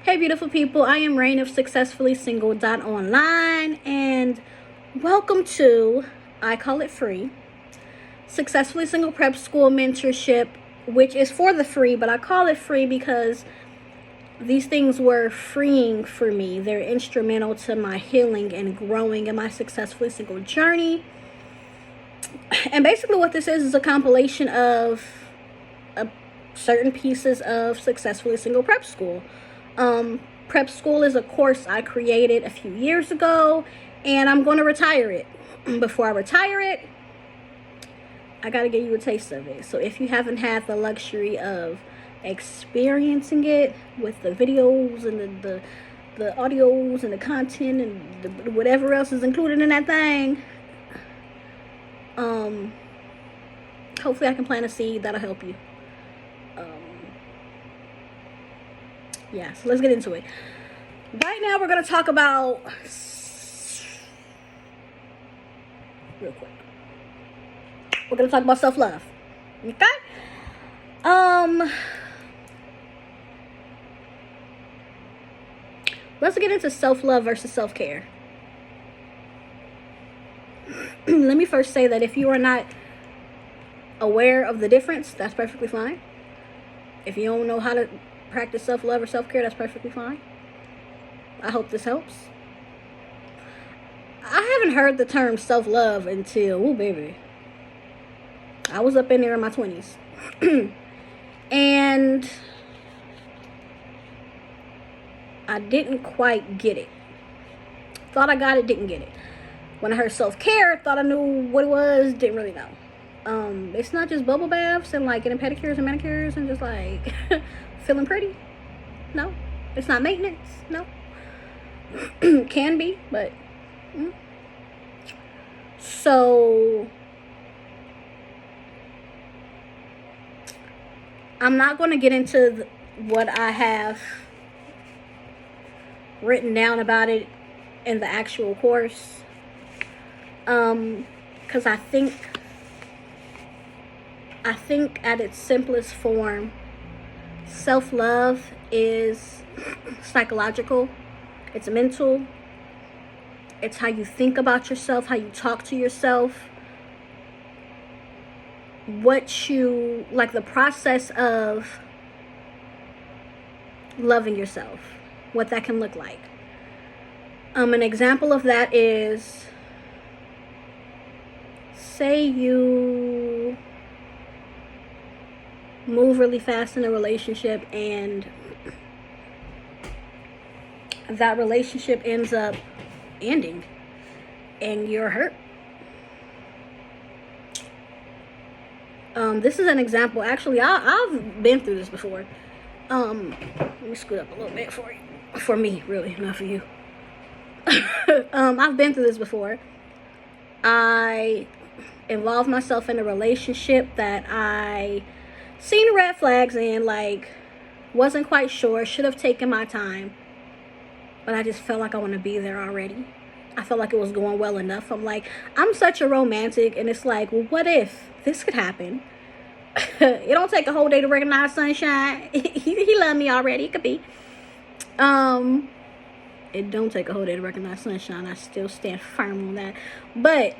Hey beautiful people, I am Rain of successfullysingle.online and welcome to, I call it free, Successfully Single Prep School Mentorship, which is for the free, but I call it free because these things were freeing for me. They're instrumental to my healing and growing in my successfully single journey. And basically what this is a compilation of certain pieces of Successfully Single Prep School. Prep School is a course I created a few years ago, and I'm going to retire it. Before I retire it, I got to give you a taste of it. So if you haven't had the luxury of experiencing it with the videos and the audios and the content and whatever else is included in that thing, hopefully I can plant a seed that'll help you. Yeah, so let's get into it. Right now we're going to talk about, real quick, we're going to talk about self-love. Okay? Let's get into self-love versus self-care. Let me first say that if you are not aware of the difference, that's perfectly fine. If you don't know how to practice self-love or self-care, that's perfectly fine. I hope this helps. I haven't heard the term self-love until, oh baby, I was up in there in my 20s. And I didn't quite get it. Thought I got it, didn't get it. When I heard self-care, thought I knew what it was, didn't really know. It's not just bubble baths and like getting pedicures and manicures and just like feeling pretty. No. It's not maintenance. No. Can be, but so I'm not going to get into what I have written down about it in the actual course, because I think at its simplest form, self-love is psychological, it's mental, it's how you think about yourself, how you talk to yourself, the process of loving yourself, what that can look like. An example of that is, say you move really fast in a relationship and that relationship ends up ending and you're hurt. This is an example. Actually, I've been through this before. Let me scoot up a little bit for you. For me, really, not for you. I've been through this before. I involved myself in a relationship that I seen red flags in, like, wasn't quite sure, should have taken my time, but I just felt like I want to be there already. I felt like it was going well enough. I'm like, I'm such a romantic, and it's like, well, what if this could happen? It don't take a whole day to recognize sunshine. He loved me already. It could be. It don't take a whole day to recognize sunshine. I still stand firm on that. But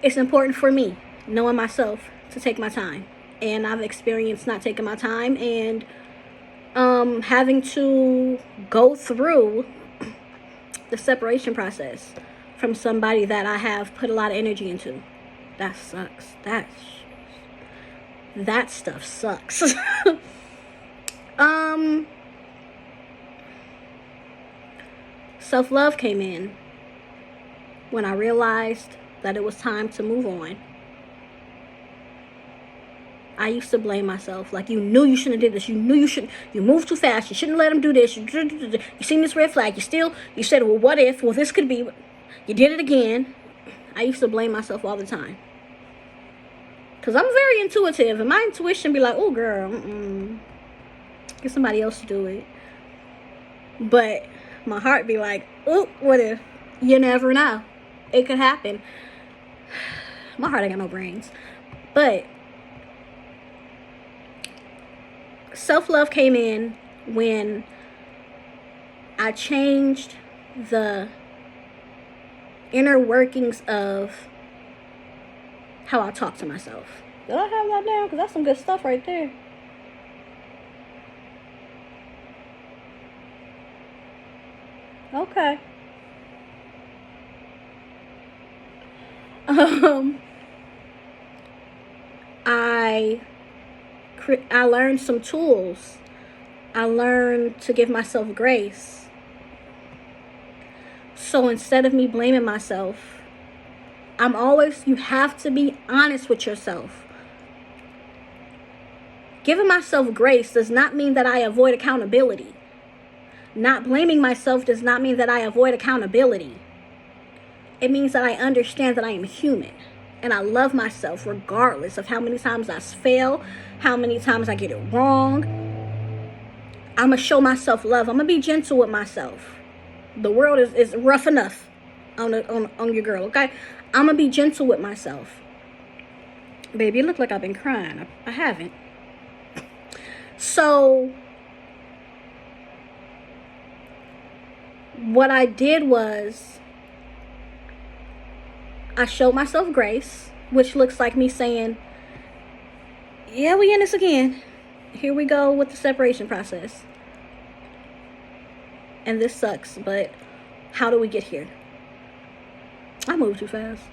it's important for me, knowing myself, to take my time. And I've experienced not taking my time and having to go through the separation process from somebody that I have put a lot of energy into. That sucks. That stuff sucks. Self-love came in when I realized that it was time to move on. I used to blame myself. Like, you knew you shouldn't have did this. You knew you shouldn't. You moved too fast. You shouldn't let him do this. You seen this red flag. You said, well, what if? Well, this could be. You did it again. I used to blame myself all the time. Because I'm very intuitive. And my intuition be like, oh, girl, get somebody else to do it. But my heart be like, oh, what if? You never know. It could happen. My heart ain't got no brains. But self-love came in when I changed the inner workings of how I talk to myself. Did I have that down? Because that's some good stuff right there. Okay. I learned some tools. I learned to give myself grace. So instead of me blaming myself, you have to be honest with yourself. Giving myself grace does not mean that I avoid accountability. Not blaming myself does not mean that I avoid accountability. It means that I understand that I am human. And I love myself regardless of how many times I fail, how many times I get it wrong. I'm going to show myself love. I'm going to be gentle with myself. The world is rough enough on your girl, okay? I'm going to be gentle with myself. Baby, it look like I've been crying. I haven't. So, what I did was, I showed myself grace, which looks like me saying, yeah, we in this again. Here we go with the separation process. And this sucks, but how do we get here? I moved too fast.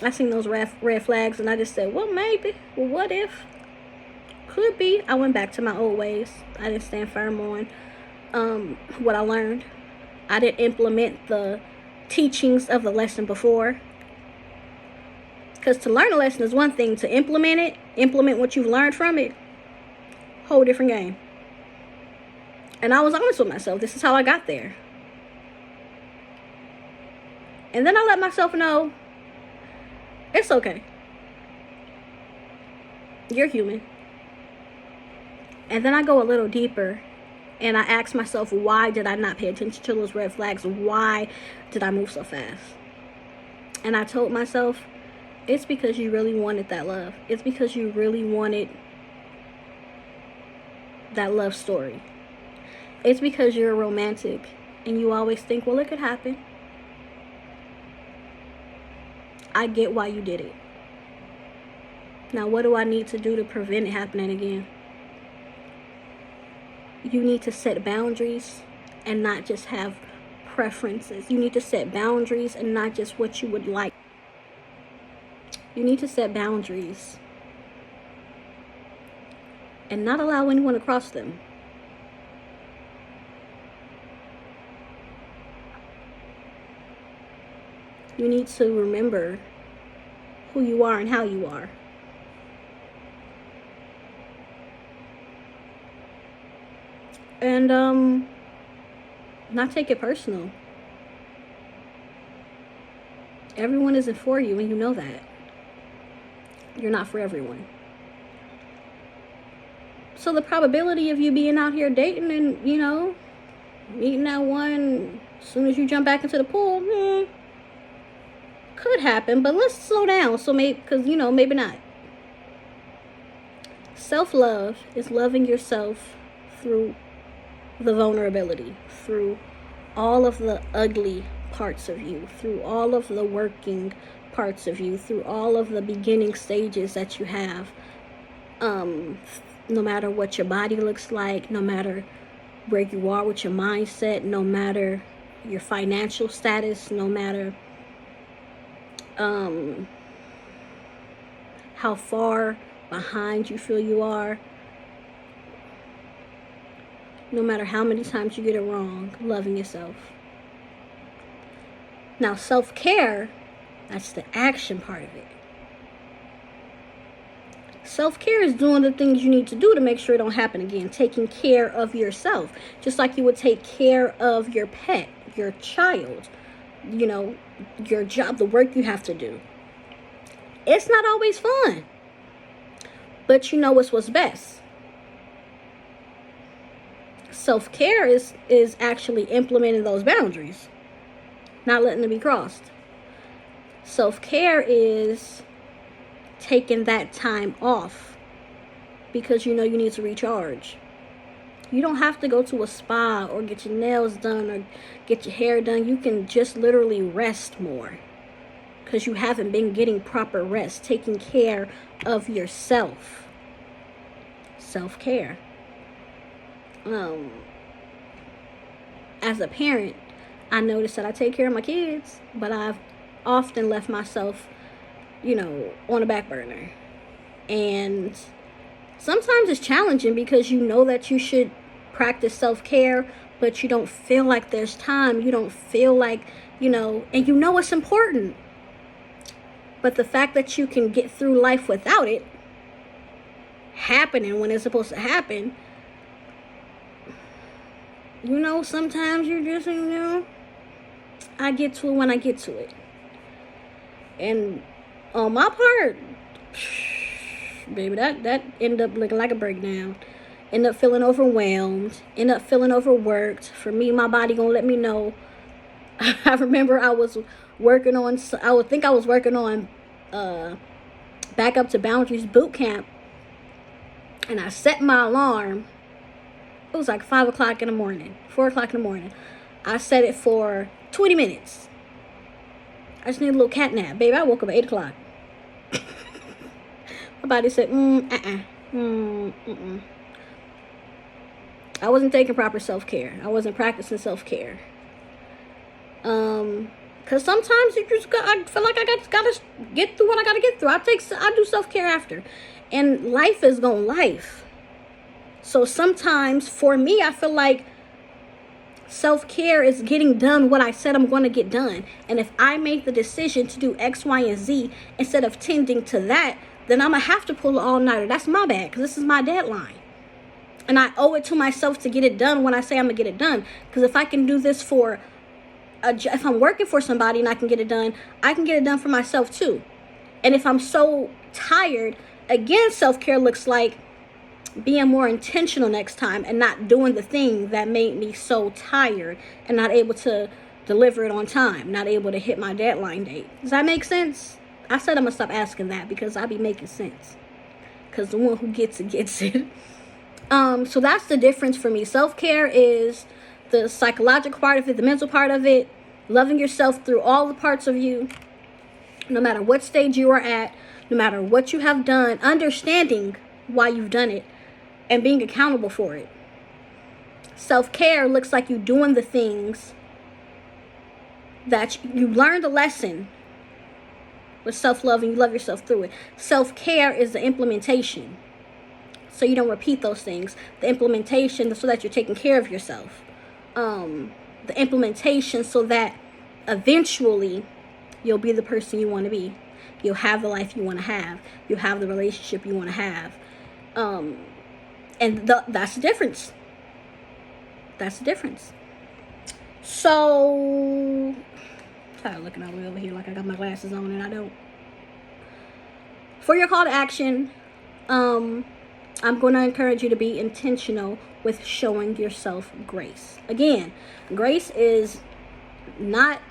I seen those red flags and I just said, well, maybe. Well, what if? Could be. I went back to my old ways. I didn't stand firm on what I learned. I didn't implement the teachings of the lesson before. Because to learn a lesson is one thing. To implement what you've learned from it, whole different game. And I was honest with myself. This is how I got there. And then I let myself know, it's okay. You're human. And then I go a little deeper and I ask myself, why did I not pay attention to those red flags? Why did I move so fast? And I told myself, it's because you really wanted that love. It's because you really wanted that love story. It's because you're a romantic and you always think, well, it could happen. I get why you did it. Now, what do I need to do to prevent it happening again? You need to set boundaries and not just have preferences. You need to set boundaries and not just what you would like. You need to set boundaries and not allow anyone to cross them. You need to remember who you are and how you are. And not take it personal. Everyone isn't for you, and you know that. You're not for everyone. So the probability of you being out here dating and, meeting that one as soon as you jump back into the pool, could happen, but let's slow down. So because maybe not. Self-love is loving yourself through the vulnerability, through all of the ugly parts of you, through all of the working parts of you, through all of the beginning stages that you have. No matter what your body looks like, no matter where you are with your mindset, no matter your financial status, no matter how far behind you feel you are, no matter how many times you get it wrong, loving yourself. Now, self-care, that's the action part of it. Self-care is doing the things you need to do to make sure it don't happen again. Taking care of yourself. Just like you would take care of your pet, your child, your job, the work you have to do. It's not always fun. But you know it's what's best. Self-care is actually implementing those boundaries. Not letting them be crossed. Self-care is taking that time off because you need to recharge. You don't have to go to a spa or get your nails done or get your hair done. You can just literally rest more because you haven't been getting proper rest, taking care of yourself. Self-care. As a parent, I notice that I take care of my kids, but I've often left myself, on the back burner. And sometimes it's challenging because you know that you should practice self-care, but you don't feel like there's time. You don't feel like, and you know it's important. But the fact that you can get through life without it happening when it's supposed to happen, sometimes you're just, I get to it when I get to it. And on my part, baby, that ended up looking like a breakdown. End up feeling overwhelmed. End up feeling overworked. For me, my body gonna let me know. I remember I was working on Back Up to Boundaries Bootcamp, and I set my alarm. It was like 5 o'clock in the morning, 4 o'clock in the morning. I set it for 20 minutes. I just need a little cat nap. Baby, I woke up at 8 o'clock. My body said, I wasn't taking proper self-care. I wasn't practicing self-care. Because sometimes I feel like I gotta get through what I gotta get through. I do self-care after. And life is gonna life. So sometimes, for me, I feel like self-care is getting done what I said I'm going to get done. And if I make the decision to do X, Y, and Z instead of tending to that, then I'm going to have to pull an all-nighter. That's my bad, because this is my deadline. And I owe it to myself to get it done when I say I'm going to get it done. Because if I can do this if I'm working for somebody and I can get it done, I can get it done for myself too. And if I'm so tired, again, self-care looks like being more intentional next time and not doing the thing that made me so tired and not able to deliver it on time, not able to hit my deadline date. Does that make sense? I said I'm going to stop asking that because I be making sense. Because the one who gets it, gets it. So that's the difference for me. Self-care is the psychological part of it, the mental part of it, loving yourself through all the parts of you, no matter what stage you are at, no matter what you have done, understanding why you've done it, and being accountable for it. Self-care looks like you doing the things that you learned a lesson with self-love and you love yourself through it. Self-care is the implementation. So you don't repeat those things. The implementation so that you're taking care of yourself. The implementation so that eventually you'll be the person you want to be. You'll have the life you want to have. You'll have the relationship you want to have. And that's the difference. That's the difference. So, I'm looking all the way over here like I got my glasses on and I don't. For your call to action, I'm going to encourage you to be intentional with showing yourself grace. Again, grace is not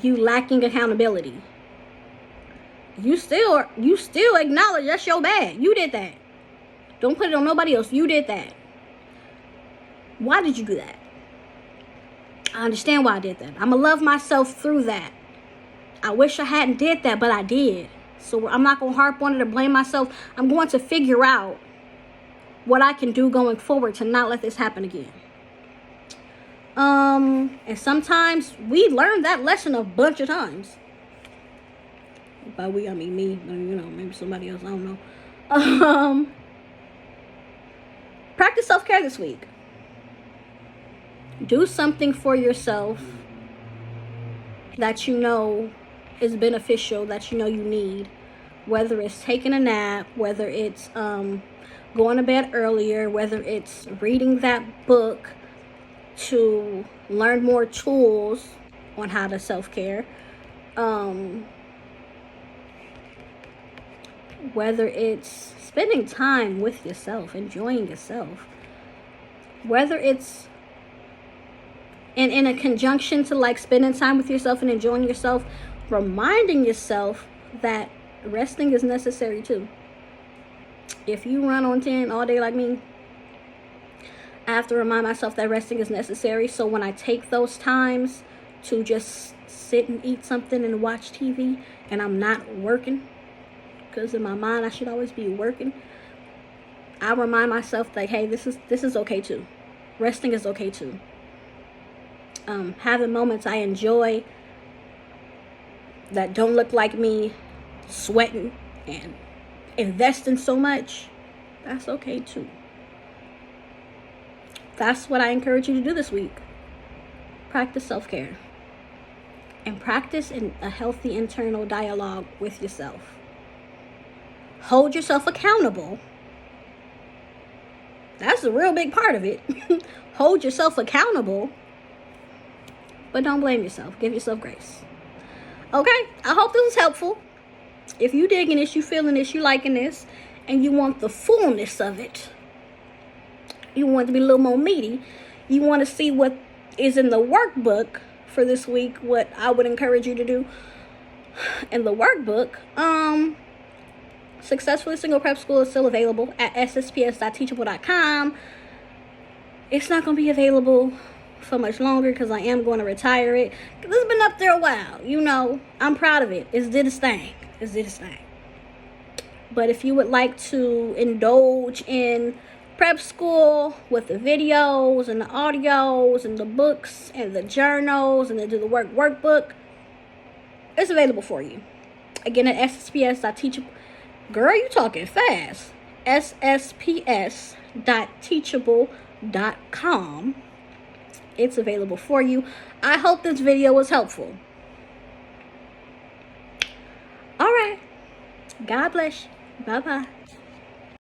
you lacking accountability. You still acknowledge that's your bad. You did that. Don't put it on nobody else. You did that. Why did you do that? I understand why I did that. I'm going to love myself through that. I wish I hadn't did that, but I did. So I'm not going to harp on it or blame myself. I'm going to figure out what I can do going forward to not let this happen again. And sometimes we learn that lesson a bunch of times. By we, I mean me, maybe somebody else, I don't know. Practice self-care this week. Do something for yourself that you know is beneficial, that you know you need. Whether it's taking a nap, whether it's going to bed earlier, whether it's reading that book to learn more tools on how to self-care. Whether it's spending time with yourself, enjoying yourself. Whether it's in a conjunction to like spending time with yourself and enjoying yourself, reminding yourself that resting is necessary too. If you run on 10 all day like me, I have to remind myself that resting is necessary. So when I take those times to just sit and eat something and watch TV, and I'm not working, because in my mind I should always be working, I remind myself that, hey, this is okay too. Resting is okay too. Having moments I enjoy that don't look like me sweating and investing so much, that's okay too. That's what I encourage you to do this week. Practice self-care. And practice a healthy internal dialogue with yourself. Hold yourself accountable. That's a real big part of it. Hold yourself accountable. But don't blame yourself. Give yourself grace. Okay? I hope this was helpful. If you digging this, you feeling this, you liking this, and you want the fullness of it, you want it to be a little more meaty, you want to see what is in the workbook for this week, what I would encourage you to do in the workbook, Successfully Single Prep School is still available at ssps.teachable.com. It's not going to be available for much longer because I am going to retire it. Because it's been up there a while. You know, I'm proud of it. It's did its thing. It's did its thing. But if you would like to indulge in prep school with the videos and the audios and the books and the journals and the do the workbook, it's available for you. Again, at ssps.teachable. Girl, you talking fast. ssps.teachable.com. It's available for you. I hope this video was helpful. All right. God bless you. Bye-bye.